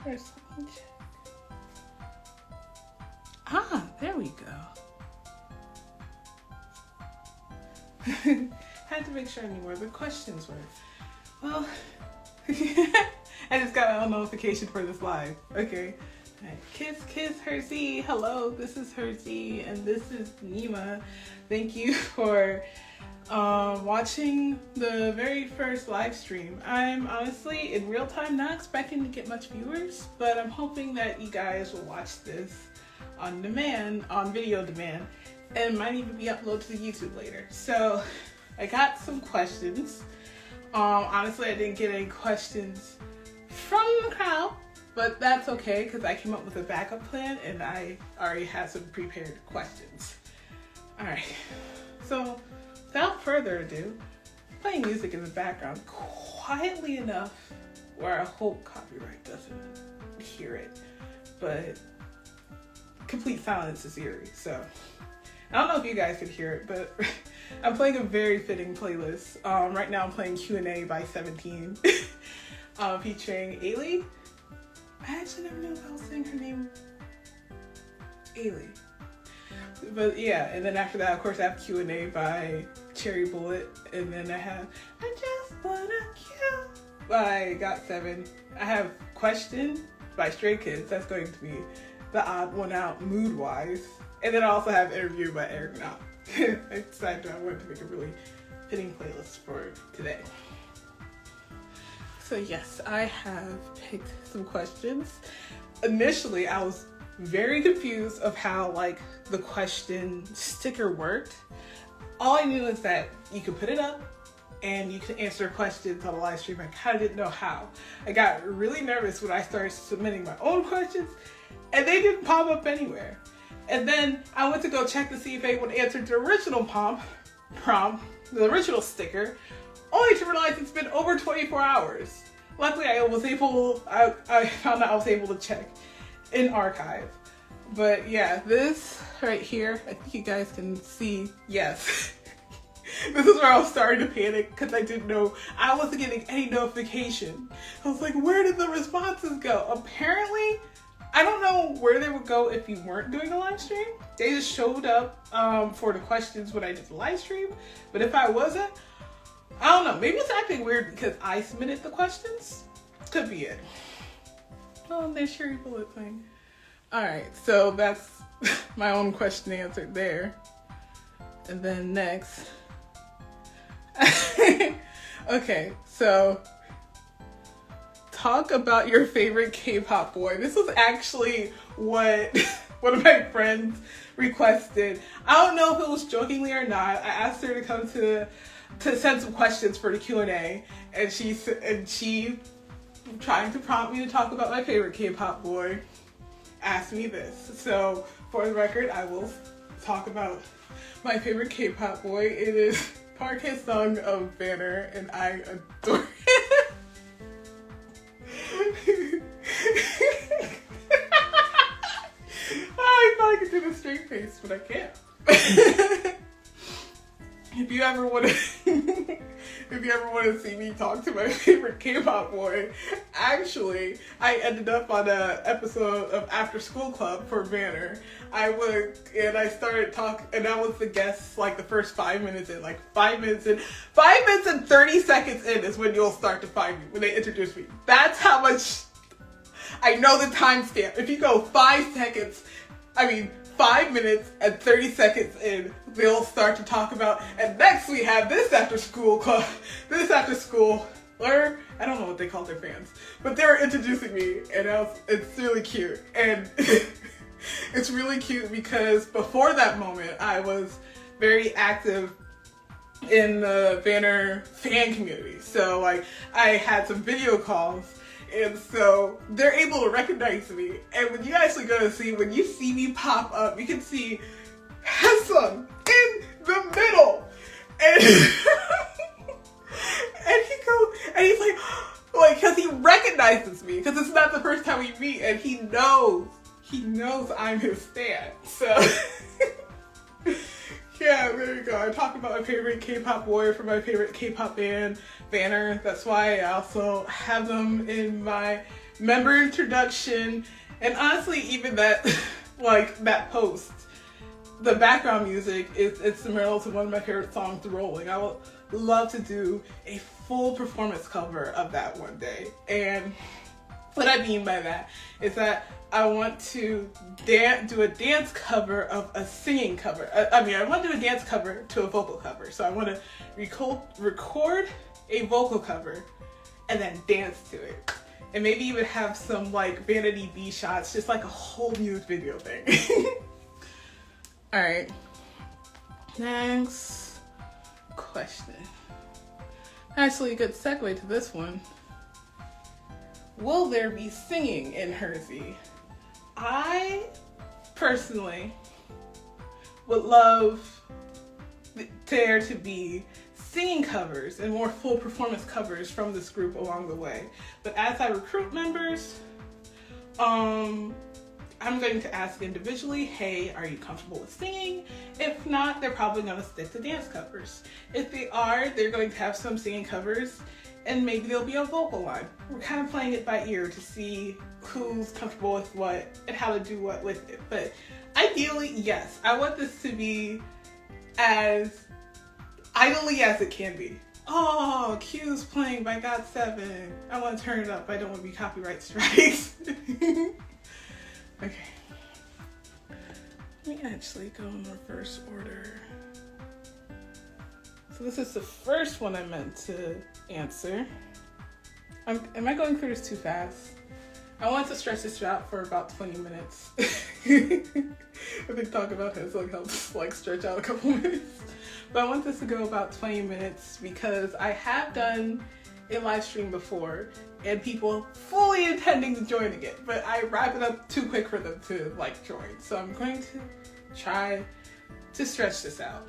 First, let me check. Ah, there we go. Had to make sure I knew where the questions were. Well, I just got a notification for this live. Okay. All right. Kiss, Hers.E. Hello, this is Hers.E. and this is Nima. Thank you for watching the very first live stream. I'm honestly, in real time, not expecting to get much viewers, but I'm hoping that you guys will watch this on demand, on video demand, and might even be uploaded to YouTube later. So I got some questions. Honestly, I didn't get any questions from the crowd, but that's okay because I came up with a backup plan and I already had some prepared questions. All right, so without further ado, playing music in the background quietly enough where I hope copyright doesn't hear it, but complete silence is eerie. So I don't know if you guys could hear it, but I'm playing a very fitting playlist. Right now I'm playing Q&A by 17 featuring Ailey. I actually never know if I was saying her name. Ailey. But yeah, and then after that, of course, I have Q&A by Cherry Bullet, and then I have I Just Wanna Kill by Got7. I have Question by Stray Kids. That's going to be the odd one out mood-wise. And then I also have Interview by Eric Knott. I decided I wanted to make a really fitting playlist for today. So yes, I have picked some questions. Initially, I was very confused of how like the question sticker worked. All I knew is that you could put it up and you could answer questions on the live stream. I kind of didn't know how. I got really nervous when I started submitting my own questions and they didn't pop up anywhere. And then I went to go check to see if anyone answered the original prompt, the original sticker, only to realize it's been over 24 hours. Luckily, I found out I was able to check in archive. But yeah, this right here, I think you guys can see, yes. This is where I was starting to panic because I didn't know, I wasn't getting any notification. I was like, where did the responses go? Apparently, I don't know where they would go if you weren't doing a live stream. They just showed up for the questions when I did the live stream. But if I wasn't, I don't know. Maybe it's acting weird because I submitted the questions. Could be it. Oh, there's Cherry Bullet playing. All right, so that's my own question answered there. And then next. Okay, so talk about your favorite K-pop boy. This was actually what one of my friends requested. I don't know if it was jokingly or not. I asked her to come to send some questions for the Q&A, and she trying to prompt me to talk about my favorite K-pop boy, asked me this. So for the record, I will talk about my favorite K-pop boy. It is Park Hae-sung of Banner, and I adore it. I thought I could do the straight face, but I can't. If you ever want to see me talk to my favorite K-pop boy, actually, I ended up on an episode of After School Club for Banner. I started talking, and I was the guest like the first 5 minutes in, 5 minutes and 30 seconds in is when you'll start to find me, when they introduce me. That's how much I know the timestamp. If you go 5 minutes and 30 seconds in, they'll start to talk about, and next we have this after school club, or I don't know what they call their fans, but they were introducing me, and it's really cute. And it's really cute because before that moment, I was very active in the Banner fan community. So I had some video calls, and so they're able to recognize me. And when you actually when you see me pop up, you can see Hae-sung in the middle. And and he's like, because he recognizes me, because it's not the first time we meet, and he knows I'm his stan. So yeah, there you go. I talked about my favorite K-pop boy from my favorite K-pop band, Banner. That's why I also have them in my member introduction, and honestly, even that, like that post, the background music is instrumental to one of my favorite songs, Rolling. I would love to do a full performance cover of that one day. And what I mean by that is that I want to do a dance cover of a singing cover. I want to do a dance cover to a vocal cover. So I want to record a vocal cover and then dance to it. And maybe even have some like Vanity B shots, just like a whole music video thing. All right, next question. Actually, a good segue to this one. Will there be singing in Hers.E? I personally would love there to be singing covers and more full performance covers from this group along the way. But as I recruit members, I'm going to ask individually, hey, are you comfortable with singing? If not, they're probably going to stick to dance covers. If they are, they're going to have some singing covers, and maybe there'll be a vocal line. We're kind of playing it by ear to see who's comfortable with what and how to do what with it. But ideally, yes, I want this to be as idly as it can be. Oh, Q's playing by GOT7. I want to turn it up. I don't want to be copyright strikes. Okay. Let me actually go in reverse order. So this is the first one I meant to answer. Am I going through this too fast? I want to stretch this out for about 20 minutes. I've been talking about it, so it helps like stretch out a couple minutes. But I want this to go about 20 minutes because I have done a live stream before and people fully intending to joining it, but I wrap it up too quick for them to like join. So I'm going to try to stretch this out.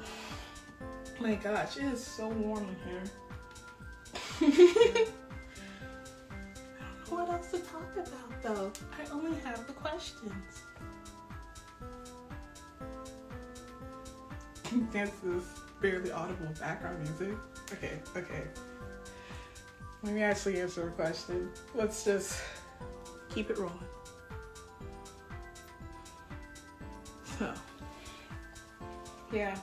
My gosh, it is so warm in here. I don't know what else to talk about though. I only have the questions. Dance this barely audible background music. Okay. Let me actually answer a question. Let's just keep it rolling. So, yeah.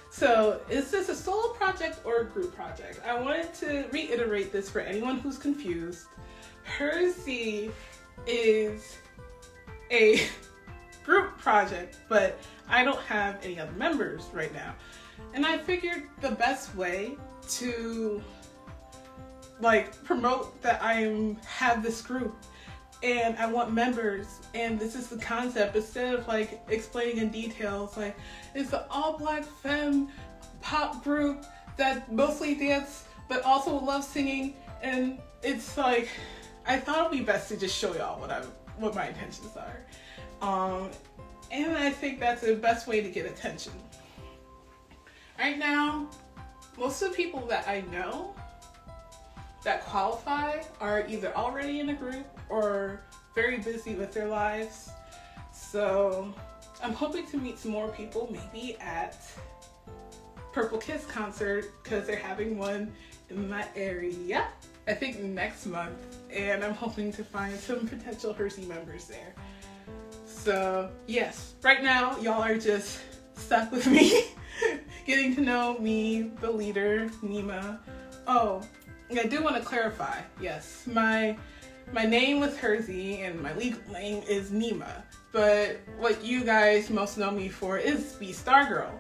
So, is this a solo project or a group project? I wanted to reiterate this for anyone who's confused. Hers.E is a group project, but I don't have any other members right now. And I figured the best way to like promote that I have this group and I want members, and this is the concept, instead of like explaining in details, like it's an all-black femme pop group that mostly dance but also love singing, and it's like I thought it'd be best to just show y'all what my intentions are, and I think that's the best way to get attention. Right now, most of the people that I know that qualify are either already in a group or very busy with their lives. So I'm hoping to meet some more people, maybe at Purple Kiss concert, because they're having one in my area, I think next month, and I'm hoping to find some potential Hers.E members there. So yes, right now y'all are just stuck with me, getting to know me, the leader, Nima. Oh, I do want to clarify, yes, my name with Hers.E and my legal name is Nima, but what you guys most know me for is B-Star Girl,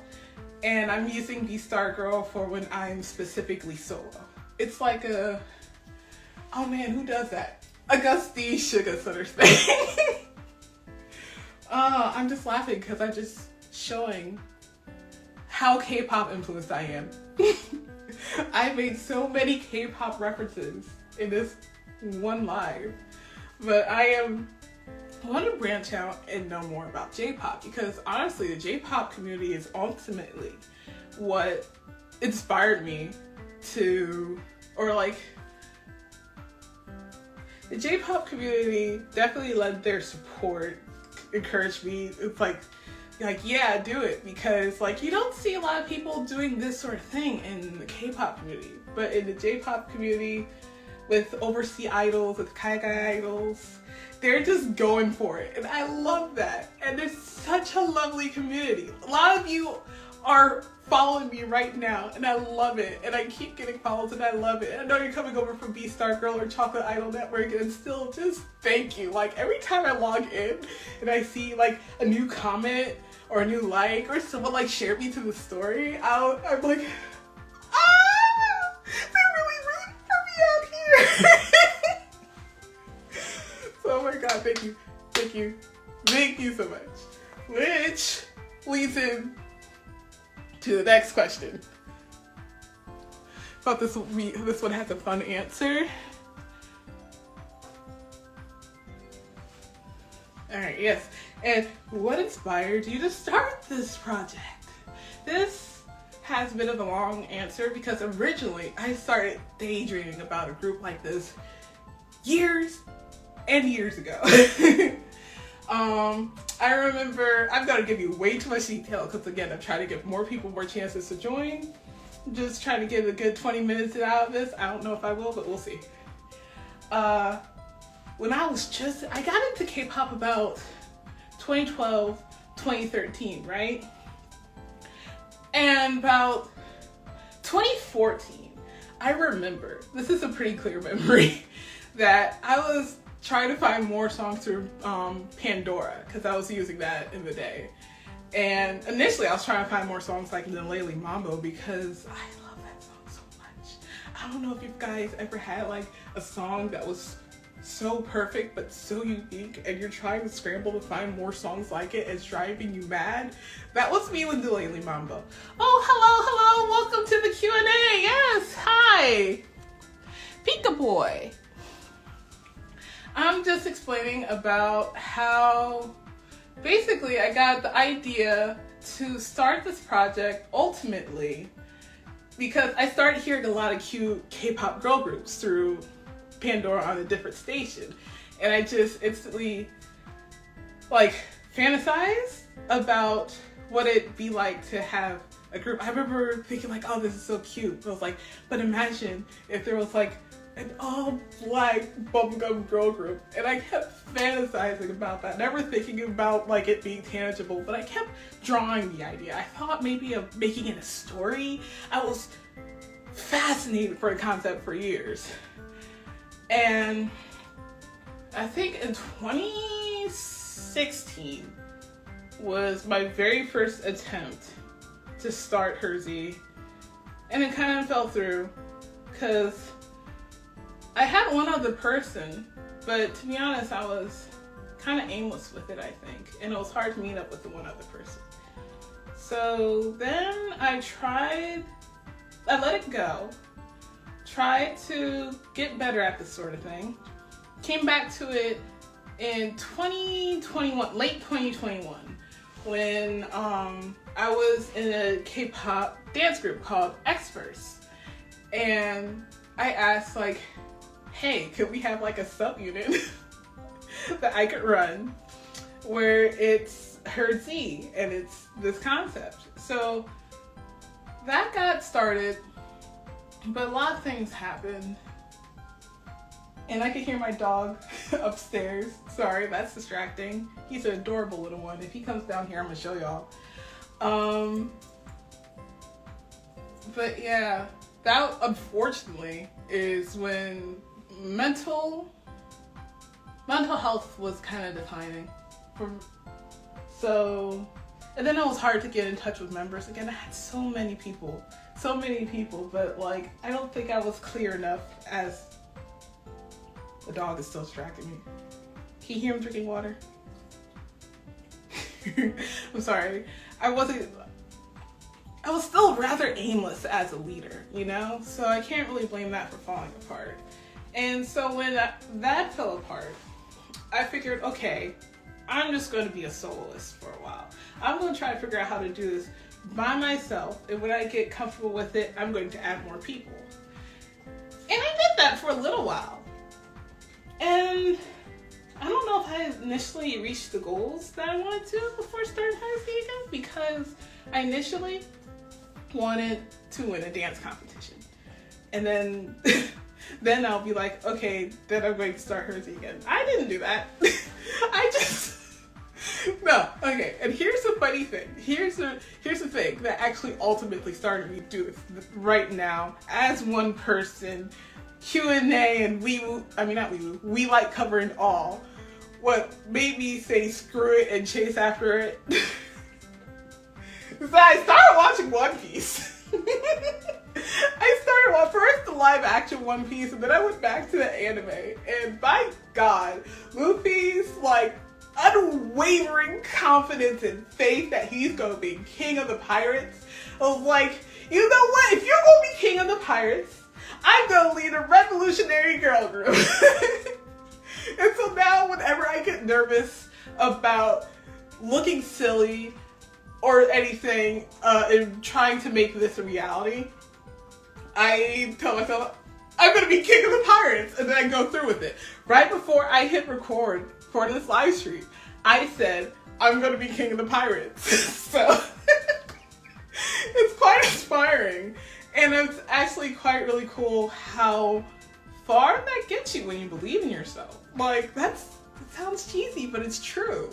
and I'm using B-Star Girl for when I'm specifically solo. It's like a, oh man, who does that? Auguste Sugar sort of thing. I'm just laughing because I'm just showing how K-pop influenced I am. I made so many K-pop references in this one live, but I want to branch out and know more about J-pop, because honestly, the J-pop community is ultimately what inspired me to, or like, the J-pop community definitely lent their support, encouraged me. It's like, yeah, do it, because like you don't see a lot of people doing this sort of thing in the K-pop community, but in the J-pop community, with overseas idols, with Kaigai idols. They're just going for it, and I love that. And there's such a lovely community. A lot of you are following me right now, and I love it. And I keep getting follows, and I love it. And I know you're coming over from B-Star Girl or Chocolate Idol Network, and still just thank you. Like every time I log in and I see like a new comment or a new like or someone like share me to the story, I'm like, they're really rooting for me out here. So, oh my God, thank you so much. Which leads in to the next question. Thought this one has a fun answer. All right, yes. And what inspired you to start this project? This has been a long answer because originally I started daydreaming about a group like this years and years ago. I remember, I'm gonna give you way too much detail because again, I'm trying to give more people more chances to join. I'm just trying to get a good 20 minutes out of this. I don't know if I will, but we'll see. When I got into K-pop about 2012, 2013, right? And about 2014, I remember, this is a pretty clear memory, that I was trying to find more songs through Pandora, because I was using that in the day. And initially I was trying to find more songs like Livestream Mambo because I love that song so much. I don't know if you guys ever had like a song that was so perfect but so unique and you're trying to scramble to find more songs like it. It's driving you mad. That was me with Livestream Mambo. Oh, hello, welcome to the Q&A. Yes, hi. Pika Boy. I'm just explaining about how basically I got the idea to start this project ultimately because I started hearing a lot of cute K-pop girl groups through Pandora on a different station. And I just instantly like fantasize about what it'd be like to have a group. I remember thinking like, oh, this is so cute. But I was like, but imagine if there was like an all-black bubblegum girl group. And I kept fantasizing about that, never thinking about like it being tangible, but I kept drawing the idea. I thought maybe of making it a story. I was fascinated for a concept for years. And I think in 2016 was my very first attempt to start Hers.E. And it kind of fell through because I had one other person, but to be honest, I was kind of aimless with it, I think. And it was hard to meet up with the one other person. So then I let it go, tried to get better at this sort of thing, came back to it in 2021, late 2021, when I was in a K-pop dance group called Hers.E. And I asked like, hey, could we have like a subunit that I could run where it's Hers.E. and it's this concept. So that got started, but a lot of things happened. And I could hear my dog upstairs. Sorry, that's distracting. He's an adorable little one. If he comes down here, I'm gonna show y'all. But yeah, that unfortunately is when mental health was kind of declining. And then it was hard to get in touch with members. Again, I had so many people, but like, I don't think I was clear enough as the dog is still distracting me. Can you hear him drinking water? I'm sorry. I was still rather aimless as a leader, you know? So I can't really blame that for falling apart. And so when that fell apart, I figured, okay, I'm just going to be a soloist for a while. I'm going to try to figure out how to do this by myself. And when I get comfortable with it, I'm going to add more people. And I did that for a little while. And I don't know if I initially reached the goals that I wanted to before starting Hers.E again, because I initially wanted to win a dance competition. And then then I'll be like, okay, then I'm going to start Hers.E again. I didn't do that. I just, no, okay. And here's the funny thing. Here's the thing that actually ultimately started me to do this right now as one person, Q&A and we like covering all. What made me say screw it and chase after it is that I started watching One Piece. I started first the live action One Piece, and then I went back to the anime. And by God, Luffy's like unwavering confidence and faith that he's gonna be king of the pirates. I was like, you know what? If you're gonna be king of the pirates, I'm gonna lead a revolutionary girl group. And so now, whenever I get nervous about looking silly or anything, and trying to make this a reality, I tell myself, I'm gonna be king of the pirates, and then I go through with it. Right before I hit record for this live stream, I said, I'm gonna be king of the pirates. So, it's quite inspiring. And it's actually quite really cool how far that gets you when you believe in yourself. Like, it sounds cheesy, but it's true.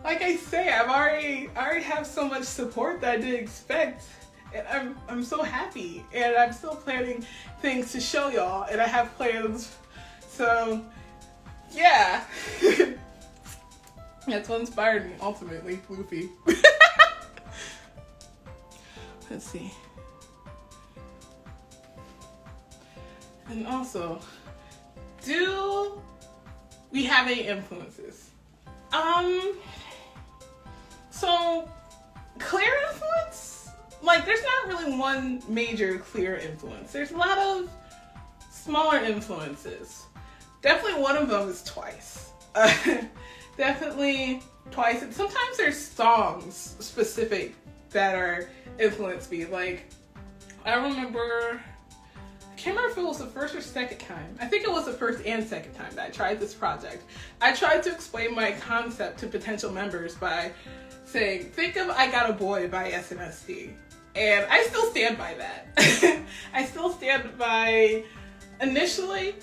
Like I say, I already have so much support that I didn't expect, and I'm so happy, and I'm still planning things to show y'all, and I have plans. So, yeah, that's what inspired me ultimately, Luffy. Let's see. And also, do we have any influences? So, clear influence? Like, there's not really one major clear influence. There's a lot of smaller influences. Definitely one of them is Twice. Definitely Twice. And sometimes there's songs specific that are influenced me. Like, I remember, I can't remember if it was the first or second time. I think it was the first and second time that I tried this project. I tried to explain my concept to potential members by saying, think of I Got a Boy by SNSD. And I still stand by that. I still stand by, initially,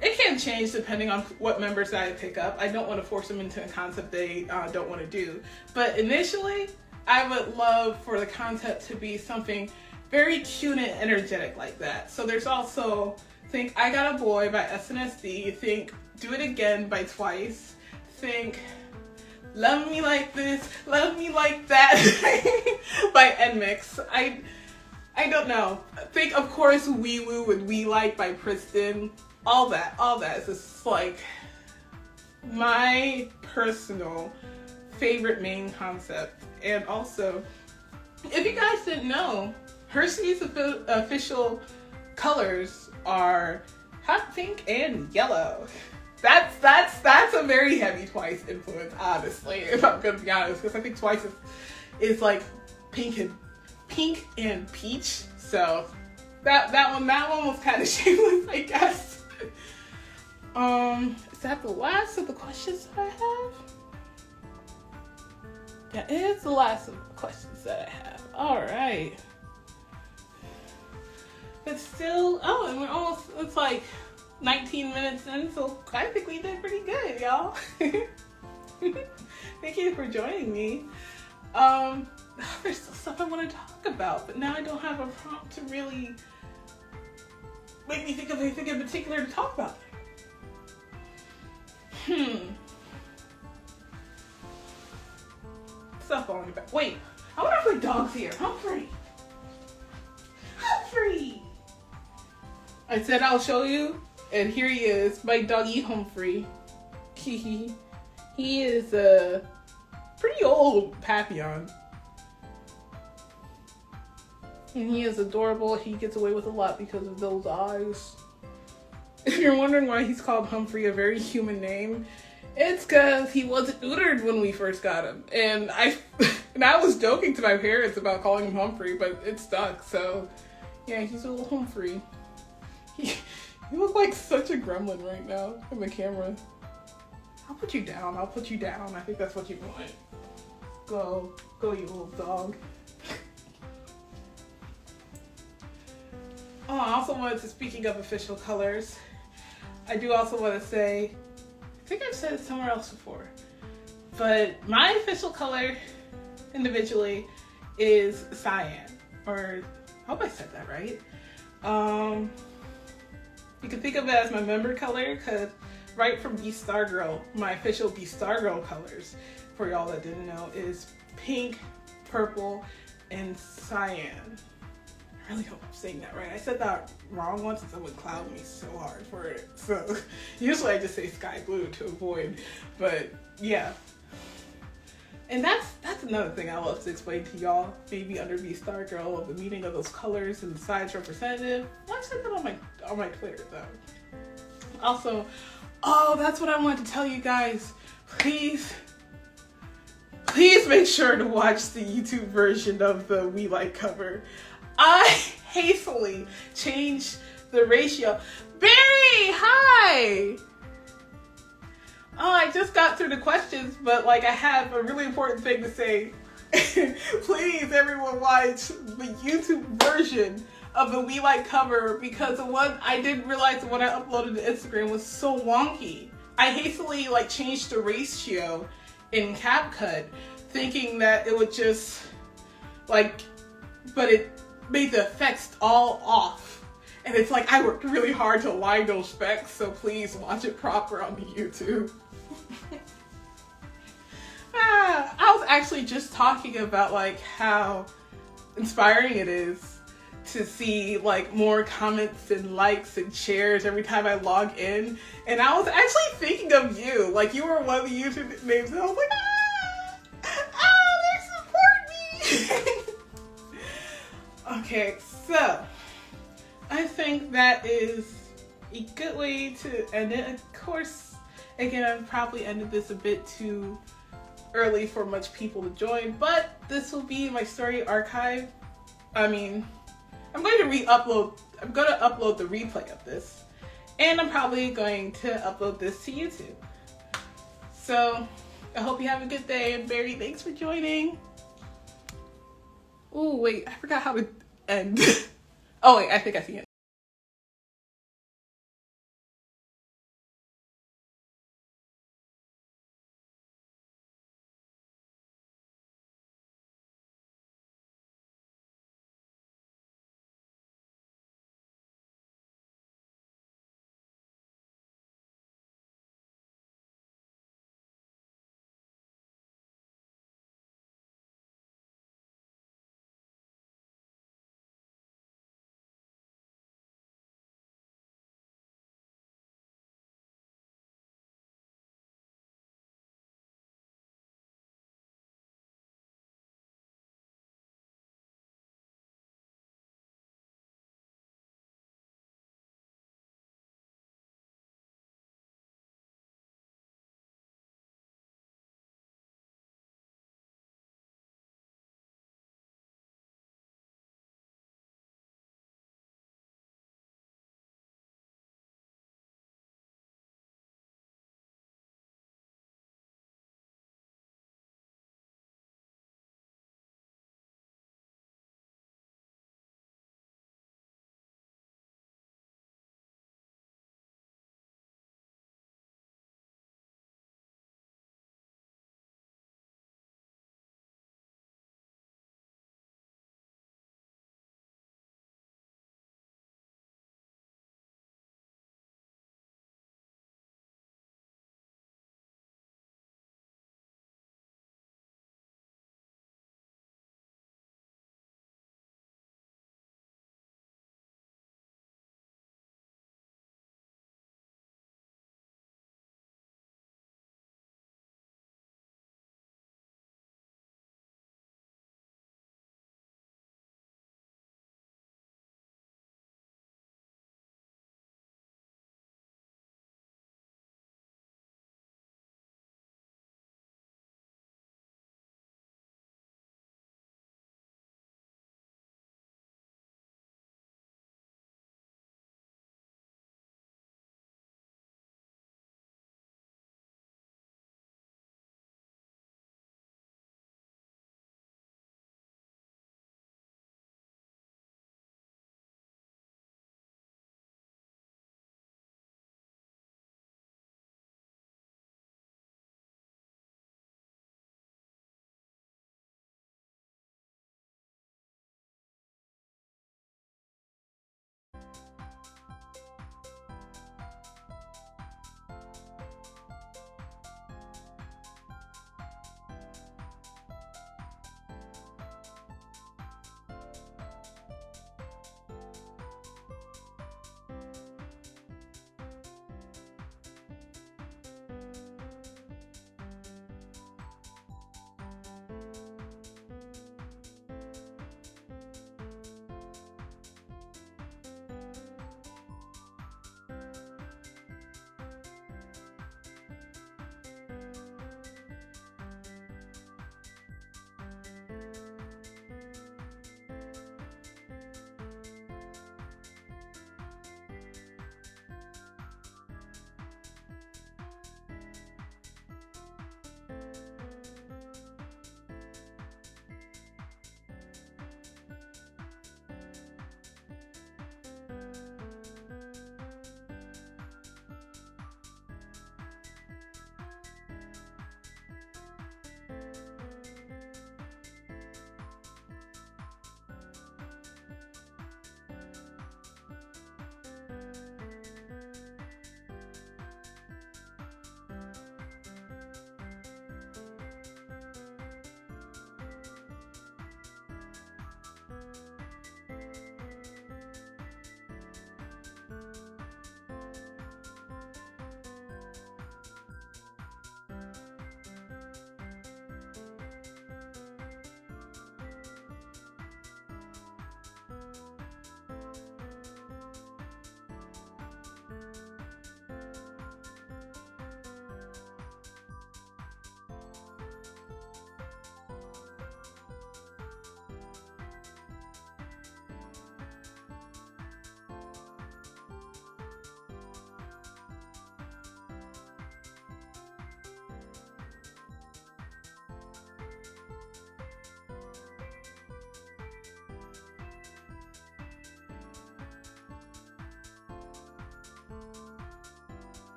it can change depending on what members I pick up. I don't want to force them into a concept they don't want to do. But initially, I would love for the concept to be something very cute and energetic like that. So there's also, think I Got a Boy by SNSD, think Do It Again by Twice, think Love Me Like This, Love Me Like That by NMIX. I don't know. Think, of course, Wee Woo and We Like by Priston. All that is just like my personal favorite main concept. And also, if you guys didn't know, Hers.E's official colors are hot pink and yellow. That's a very heavy Twice influence, honestly, if I'm gonna be honest, because I think Twice is like pink and peach. So that one was kind of shameless, I guess. Is that the last of the questions that I have? That is the last of the questions that I have. All right. But still, and we're almost, it's like 19 minutes in, so I think we did pretty good, y'all. Thank you for joining me. There's still stuff I want to talk about, but now I don't have a prompt to really make me think of anything in particular to talk about. Stuff on your back. Wait, I wonder if my dog's here. Humphrey! I said I'll show you, and here he is, my doggy Humphrey. He is a pretty old Papillon. And he is adorable. He gets away with a lot because of those eyes. If you're wondering why he's called Humphrey, a very human name, it's because he wasn't neutered when we first got him. And I was joking to my parents about calling him Humphrey, but it stuck. So, yeah, he's a little Humphrey. You look like such a gremlin right now in the camera. I'll put you down. I think that's what you want. Go, you little dog. Oh, I also wanted to, speaking of official colors, I do also want to say, I think I've said it somewhere else before, but my official color individually is cyan, or I hope I said that right. You can think of it as my member color, because right from Be Star Girl, my official Be Star Girl colors, for y'all that didn't know, is pink, purple, and cyan. I really hope I'm saying that right. I said that wrong once and someone clowned me so hard for it. So usually I just say sky blue to avoid, but yeah. And that's another thing I love to explain to y'all, maybe under Be Star Girl, the meaning of those colors and the size representative. Well, I said that on my Twitter though. Also, oh, that's what I wanted to tell you guys. Please make sure to watch the YouTube version of the We Like cover. I hastily changed the ratio. Barry, hi! Oh, I just got through the questions, but like I have a really important thing to say. Please, everyone, watch the YouTube version of the We Like cover, because the one I didn't realize the one I uploaded to Instagram was so wonky. I hastily like changed the ratio in CapCut, thinking that it would just like, but it made the effects all off. And it's like I worked really hard to align those specs, so please watch it proper on the YouTube. I was actually just talking about like how inspiring it is to see like more comments and likes and shares every time I log in. And I was actually thinking of you. Like you were one of the YouTube names and I was like, they support me. Okay, so I think that is a good way to end it. Of course, again, I've probably ended this a bit too early for much people to join, but this will be my story archive. I mean, I'm going to upload the replay of this, and I'm probably going to upload this to YouTube. So I hope you have a good day, and Barry, thanks for joining. Oh wait, I forgot how to end. Oh wait, I think I see it.